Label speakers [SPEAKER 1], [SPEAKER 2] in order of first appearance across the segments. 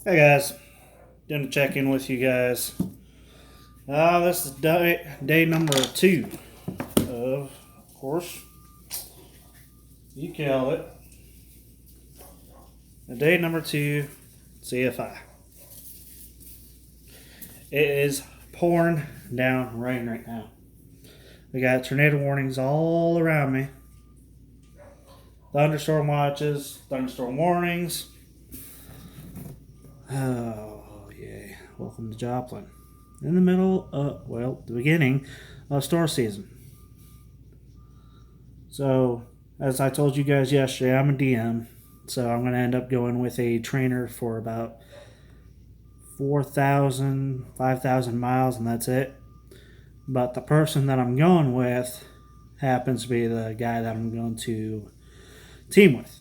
[SPEAKER 1] Hey guys, doing a check in with you guys. This is day number 2 of course, you call it, day number 2 CFI. It is pouring down rain right now. We got tornado warnings all around me, thunderstorm watches, thunderstorm warnings. Oh, yay. Welcome to Joplin. In the middle of, the beginning of storm season. So, as I told you guys yesterday, I'm a DM, so I'm going to end up going with a trainer for about 4,000, 5,000 miles, and that's it. But the person that I'm going with happens to be the guy that I'm going to team with.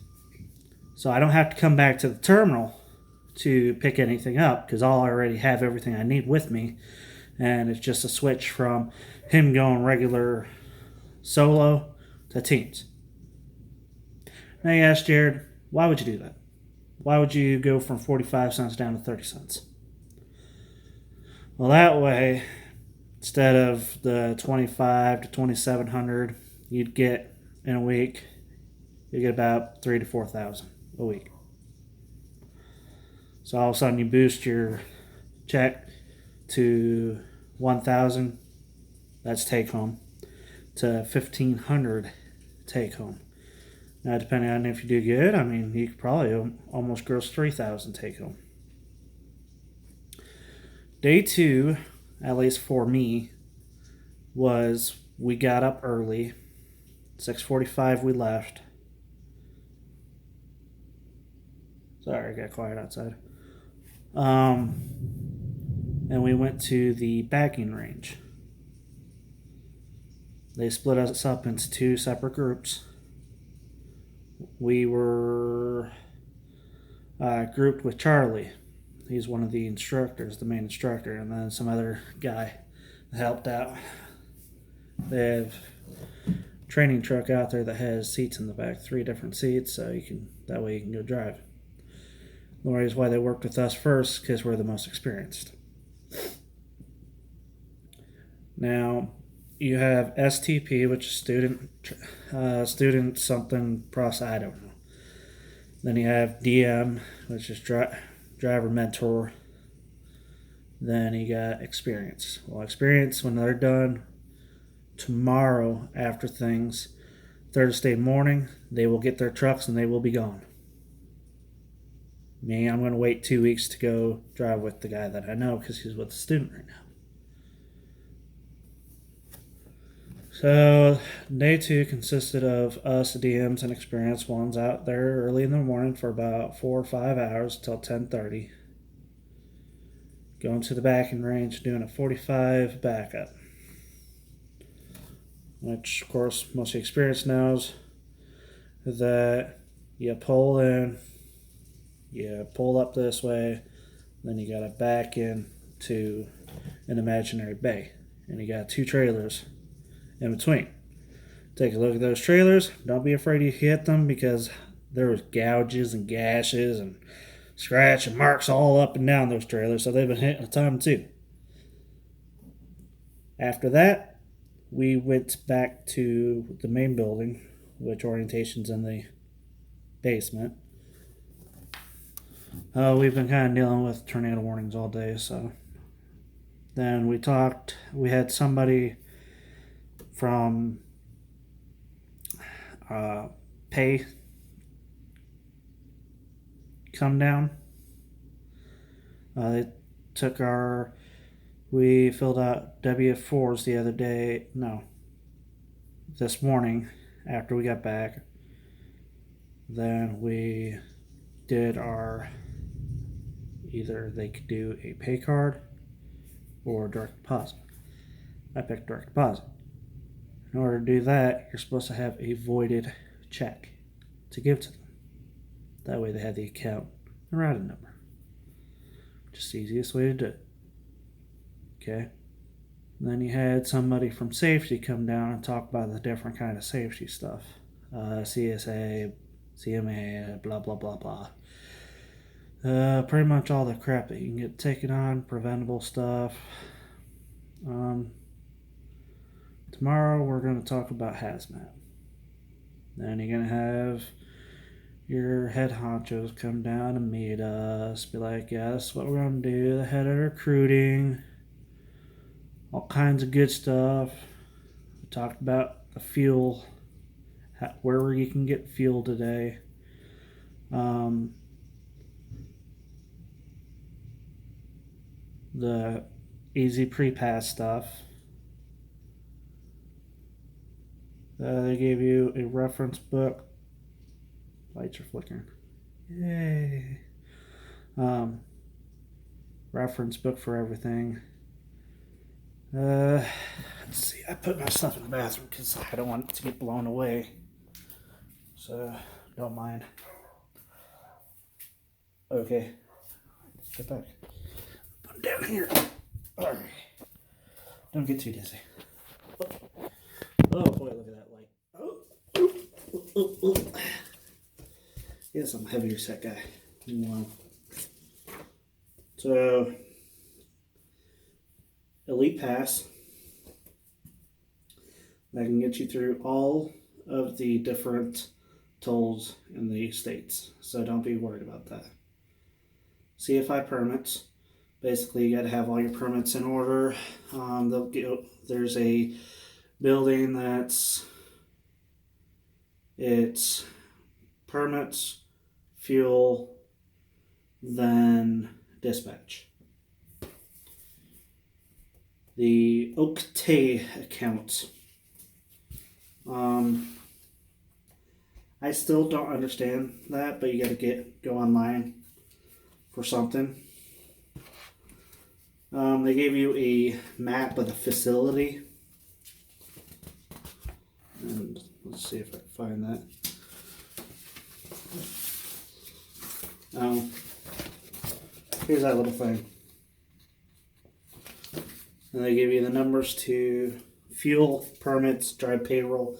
[SPEAKER 1] So I don't have to come back to the terminal to pick anything up because I'll already have everything I need with me. And it's just a switch from him going regular solo to teams. Now you ask Jared, why would you do that? Why would you go from 45 cents down to 30 cents? Well, that way, instead of the 25 to 2,700 you'd get in a week, you get about 3 to 4,000 a week. So all of a sudden you boost your check to 1,000, that's take home, to 1,500 take home. Now, depending on if you do good, I mean, you could probably almost gross 3,000 take home. Day 2, at least for me, was we got up early. 6:45 we left. Sorry, I got quiet outside. And we went to the backing range. They split us up into 2 separate groups. We were grouped with Charlie. He's one of the instructors, the main instructor, and then some other guy that helped out. They have a training truck out there that has seats in the back, 3 different seats, so that way you can go drive. The reason why they worked with us first because we're the most experienced. Now, you have STP, which is student something process. I don't know. Then you have DM, which is driver mentor. Then you got experience. Well, experience, when they're done tomorrow after things, Thursday morning, they will get their trucks and they will be gone. Me, I'm going to wait 2 weeks to go drive with the guy that I know because he's with the student right now. So, day 2 consisted of us DMs and experienced ones out there early in the morning for about 4 or 5 hours till 10:30. Going to the backing range, doing a 45 backup. Which, of course, most of the experience knows that you pull in, you pull up this way, then you got to back in to an imaginary bay. And you got 2 trailers in between. Take a look at those trailers. Don't be afraid to hit them because there was gouges and gashes and scratch and marks all up and down those trailers, so they've been hit a time too. After that, we went back to the main building, which orientation's in the basement. We've been kind of dealing with tornado warnings all day, so then we talked. We had somebody from pay come down. They took we filled out W4s the other day. No, this morning after we got back. Then we did either they could do a pay card or direct deposit. I picked direct deposit. In order to do that, you're supposed to have a voided check to give to them. That way they have the account and routing number. Just the easiest way to do it. Okay? And then you had somebody from safety come down and talk about the different kind of safety stuff. CSA, CMA, blah, blah, blah, blah. Pretty much all the crap that you can get taken on, preventable stuff. Um, Tomorrow we're going to talk about hazmat. Then you're going to have your head honchos come down and meet us. Be like, yeah, this is what we're going to do. The head of recruiting, all kinds of good stuff. We talked about the fuel, where you can get fuel today. The easy pre-pass stuff. They gave you a reference book. Lights are flickering. Yay. Reference book for everything. Let's see. I put my stuff in the bathroom because I don't want it to get blown away. So, don't mind. Okay. Get back. Put it down here. Alright. Don't get too dizzy. Oh boy, look at that light. Oh. Yes, I'm a heavier set guy. Wow. So, Elite Pass. That can get you through all of the different tolls in the states. So don't be worried about that. CFI permits. Basically, you got to have all your permits in order. There's a building it's permits, fuel, then dispatch. The Octay account. I still don't understand that, but you got to go online for something. They gave you a map of the facility. And let's see if I can find that. Here's that little thing. And they give you the numbers to fuel, permits, drive payroll,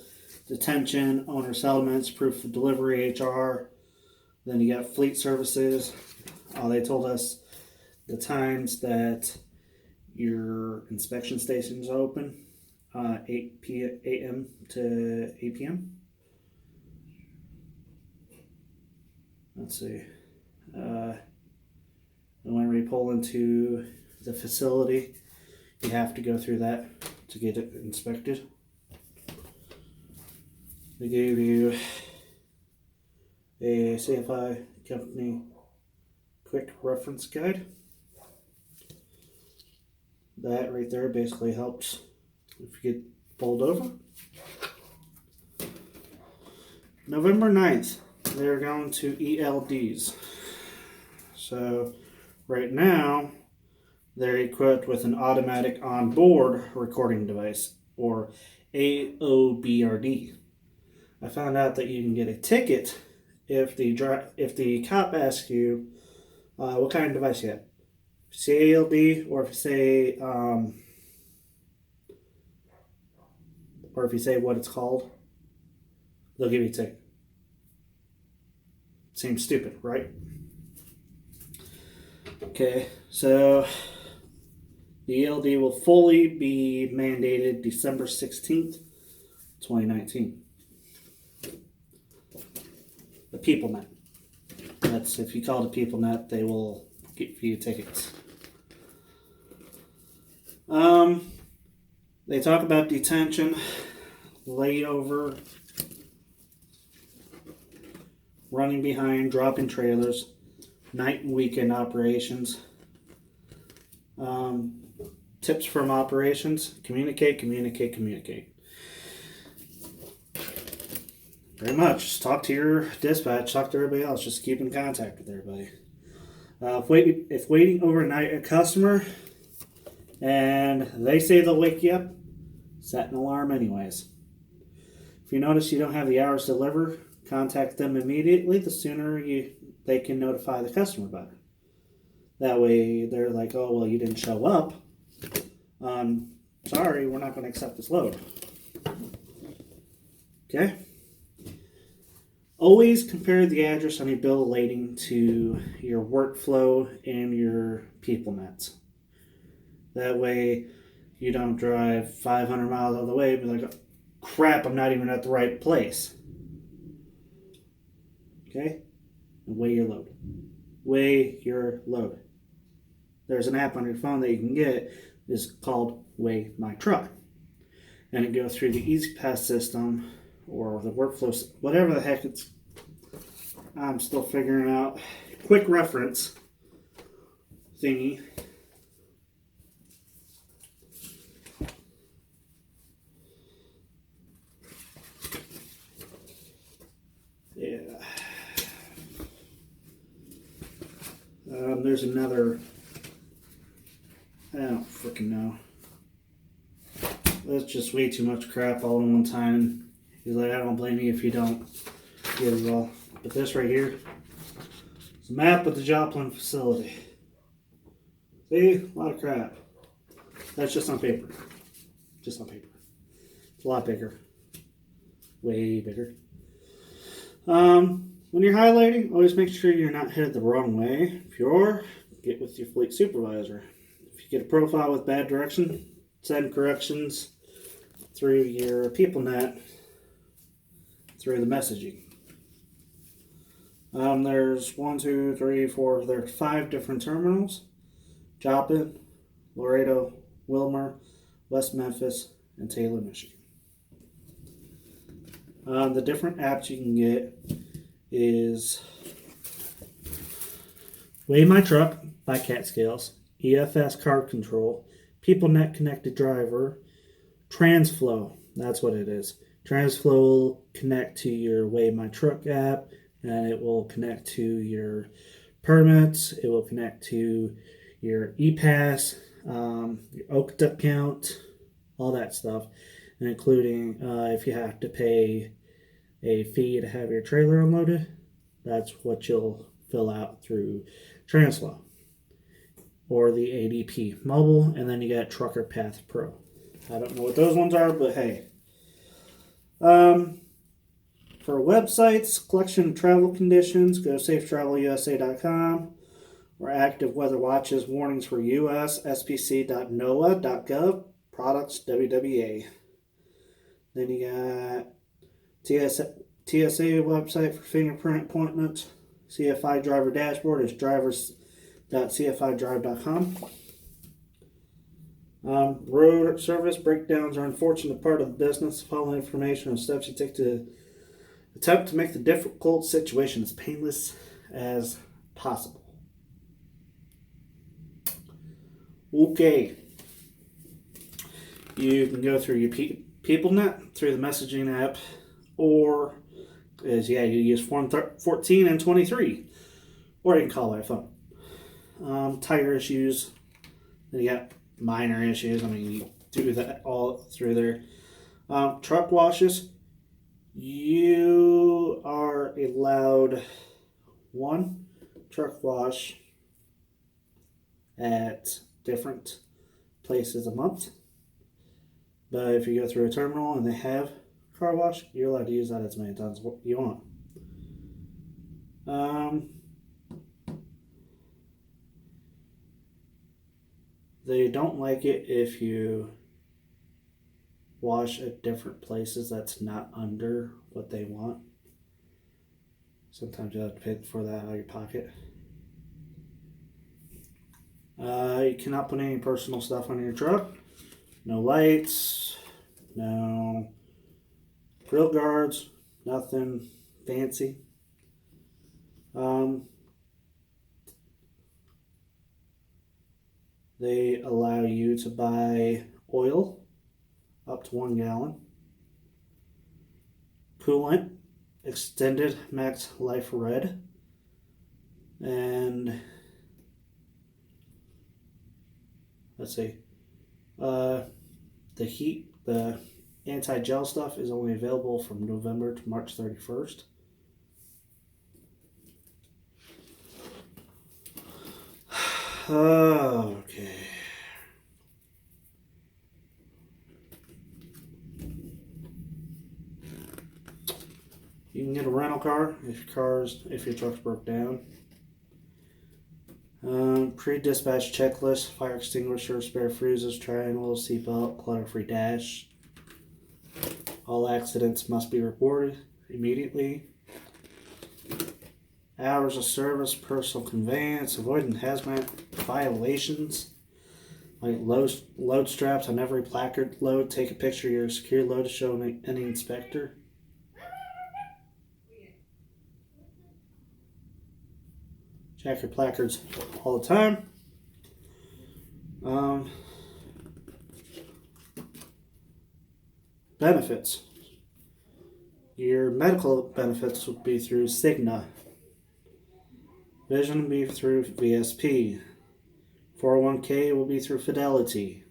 [SPEAKER 1] detention, owner settlements, proof of delivery, HR. Then you got fleet services. They told us the times that your inspection stations are open. 8 a.m. to 8 p.m. Let's see. And when we pull into the facility, you have to go through that to get it inspected. They gave you a CFI company quick reference guide. That right there basically helps if you get pulled over. November 9th, they're going to ELDs. So right now, they're equipped with an automatic onboard recording device, or AOBRD. I found out that you can get a ticket if the cop asks you what kind of device you have. If you say ALD, or if you say what it's called, they'll give you a ticket. Seems stupid, right? Okay, so the ELD will fully be mandated December 16th, 2019. The PeopleNet. That's if you call the PeopleNet, they will give you tickets. They talk about detention, layover, running behind, dropping trailers, night and weekend operations. Tips from operations: communicate. Very much. Just talk to your dispatch, talk to everybody else. Just keep in contact with everybody. If waiting overnight a customer and they say they'll wake you up, set an alarm anyways. If you notice you don't have the hours to deliver, contact them immediately. The sooner they can notify the customer about it. That way they're like, oh, well, you didn't show up. Sorry, we're not going to accept this load. Okay? Always compare the address on your bill of lading to your workflow and your people nets. That way you don't drive 500 miles out of the way and be like, crap, I'm not even at the right place. Okay? And weigh your load. Weigh your load. There's an app on your phone that you can get. It's called Weigh My Truck. And it goes through the Easy Pass system or the workflow, whatever the heck it's. I'm still figuring out. Quick reference thingy. Yeah. There's another. I don't freaking know. That's just way too much crap all in one time. He's like, I don't blame you if you don't get it all. But this right here is a map of the Joplin facility. See? A lot of crap. That's just on paper. Just on paper. It's a lot bigger. Way bigger. When you're highlighting, always make sure you're not headed the wrong way. If you are, get with your fleet supervisor. If you get a profile with bad direction, send corrections through your PeopleNet through the messaging. There's 5 different terminals: Joplin, Laredo, Wilmer, West Memphis, and Taylor, Michigan. The different apps you can get is Weigh My Truck by CatScales, EFS Card Control, PeopleNet Connected Driver, TransFlow. That's what it is. TransFlow will connect to your Weigh My Truck app, and it will connect to your permits. It will connect to your ePass, your OCTA count, all that stuff, and including if you have to pay a fee to have your trailer unloaded, that's what you'll fill out through TransFlow or the ADP mobile, and then you got Trucker Path Pro. I don't know what those ones are, but hey. For websites, collection of travel conditions, go safetravelusa.com, or active weather watches, warnings for US, spc.noaa.gov, products, WWA. Then you got TSA website for fingerprint appointments. CFI driver dashboard is drivers.cfidrive.com. Road service breakdowns are an unfortunate part of the business. Follow information on steps you take to attempt to make the difficult situation as painless as possible. Okay. You can go through your PeopleNet through the messaging app, or you use Form 14 and 23, or you can call by phone. Tire issues, then you got minor issues. I mean, you do that all through there. Truck washes, you are allowed one truck wash at different places a month. But if you go through a terminal and they have car wash, you're allowed to use that as many times as you want. They don't like it if you wash at different places that's not under what they want. Sometimes you have to pay for that out of your pocket. You cannot put any personal stuff on your truck. No lights, no grill guards, nothing fancy. They allow you to buy oil up to 1 gallon, coolant, extended max life red, and let's see, the anti-gel stuff is only available from November to March 31st. Okay. You can get a rental rental car if your truck's broke down. Pre-dispatch checklist: fire extinguisher, spare fuses, triangle, seatbelt, clutter-free dash. All accidents must be reported immediately. Hours of service: personal conveyance, avoiding hazmat violations like load straps on every placard load. Take a picture of your secure load to show any inspector. Check your placards all the time. Benefits. Your medical benefits will be through Cigna. Vision will be through VSP. 401k will be through Fidelity.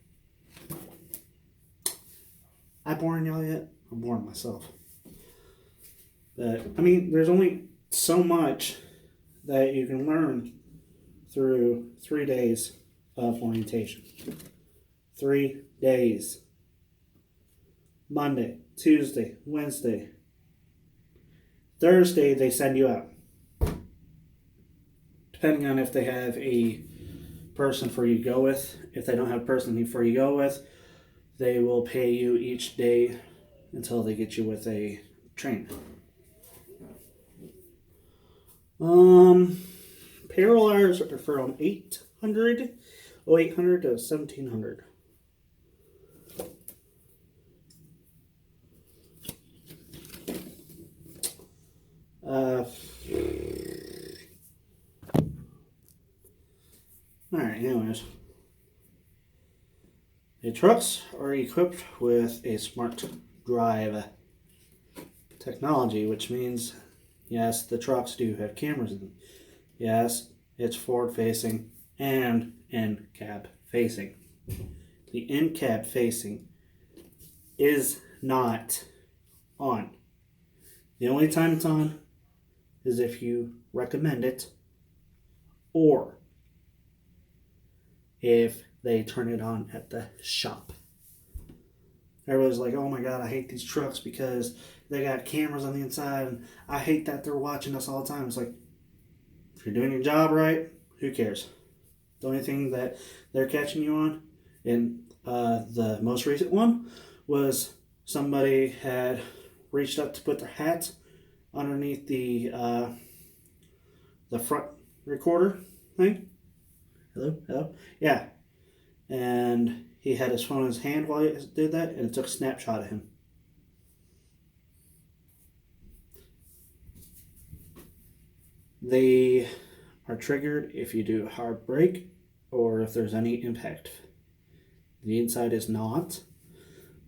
[SPEAKER 1] I boring y'all yet? I'm boring myself. But I mean, there's only so much that you can learn through 3 days of orientation. 3 days. Monday, Tuesday, Wednesday. Thursday, they send you out. Depending on if they have a person for you to go with. If they don't have a person for you to go with, they will pay you each day until they get you with a train. Payroll hours are from 800 to 1700. Alright, anyways. The trucks are equipped with a smart drive technology, which means, yes, the trucks do have cameras in them. Yes, it's forward facing and in cab facing. The in cab facing is not on. The only time it's on is if you recommend it, or if they turn it on at the shop. Everybody's like, oh my god, I hate these trucks because they got cameras on the inside, and I hate that they're watching us all the time. It's like, if you're doing your job right, who cares? The only thing that they're catching you on, in the most recent one, was somebody had reached up to put their hat underneath the front recorder thing. Hello? Yeah. And he had his phone in his hand while he did that, and it took a snapshot of him. They are triggered if you do a hard brake or if there's any impact. The inside is not,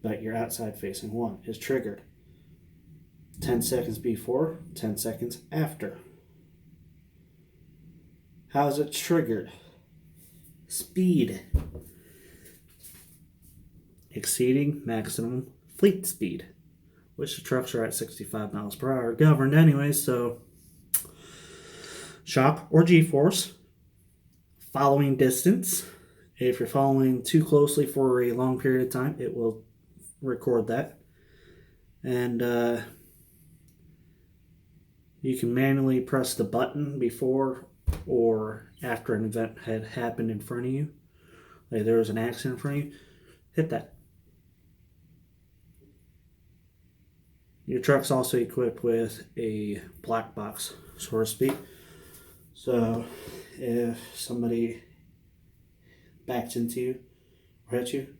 [SPEAKER 1] but your outside facing one is triggered. 10 seconds before, 10 seconds after. How is it triggered? Speed. Exceeding maximum fleet speed, which the trucks are at 65 miles per hour, governed anyway, so shock or G-force. Following distance. If you're following too closely for a long period of time, it will record that. And you can manually press the button before or after an event had happened in front of you. Like there was an accident in front of you, hit that. Your truck's also equipped with a black box, so to speak. So if somebody backs into you or hits you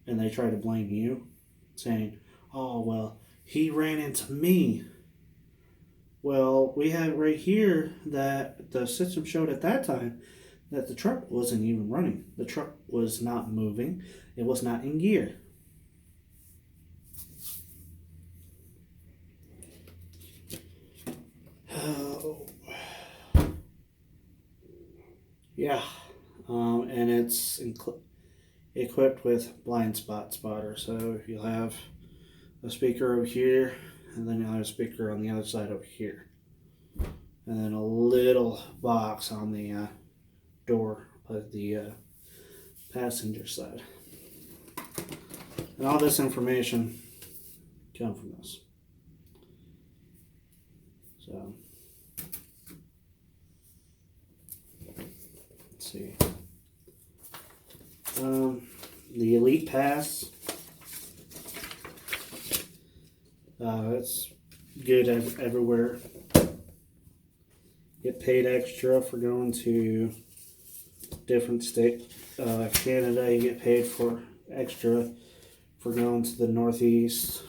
[SPEAKER 1] and they try to blame you, saying, oh, well, he ran into me. Well, we have right here that the system showed at that time that the truck wasn't even running. The truck was not moving. It was not in gear. Yeah, and it's equipped with blind spot spotter. So you'll have a speaker over here, and then you'll have a speaker on the other side over here, and then a little box on the door of the passenger side. And all this information comes from this. So, let's see. The Elite Pass. It's good everywhere. Get paid extra for going to different state. Canada, you get paid for extra for going to the Northeast.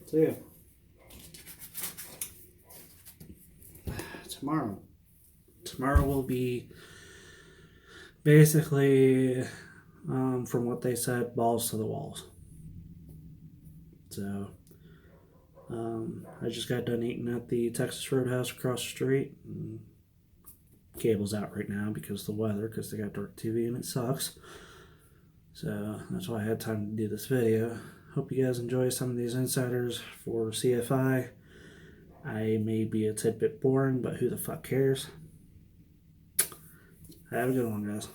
[SPEAKER 1] So yeah. Tomorrow will be basically, from what they said, balls to the walls. So, I just got done eating at the Texas Roadhouse across the street. And cable's out right now because of the weather, because they got dark TV and it sucks. So that's why I had time to do this video. Hope you guys enjoy some of these insiders for CFI. I may be a tidbit boring, but who the fuck cares? Have a good one, guys.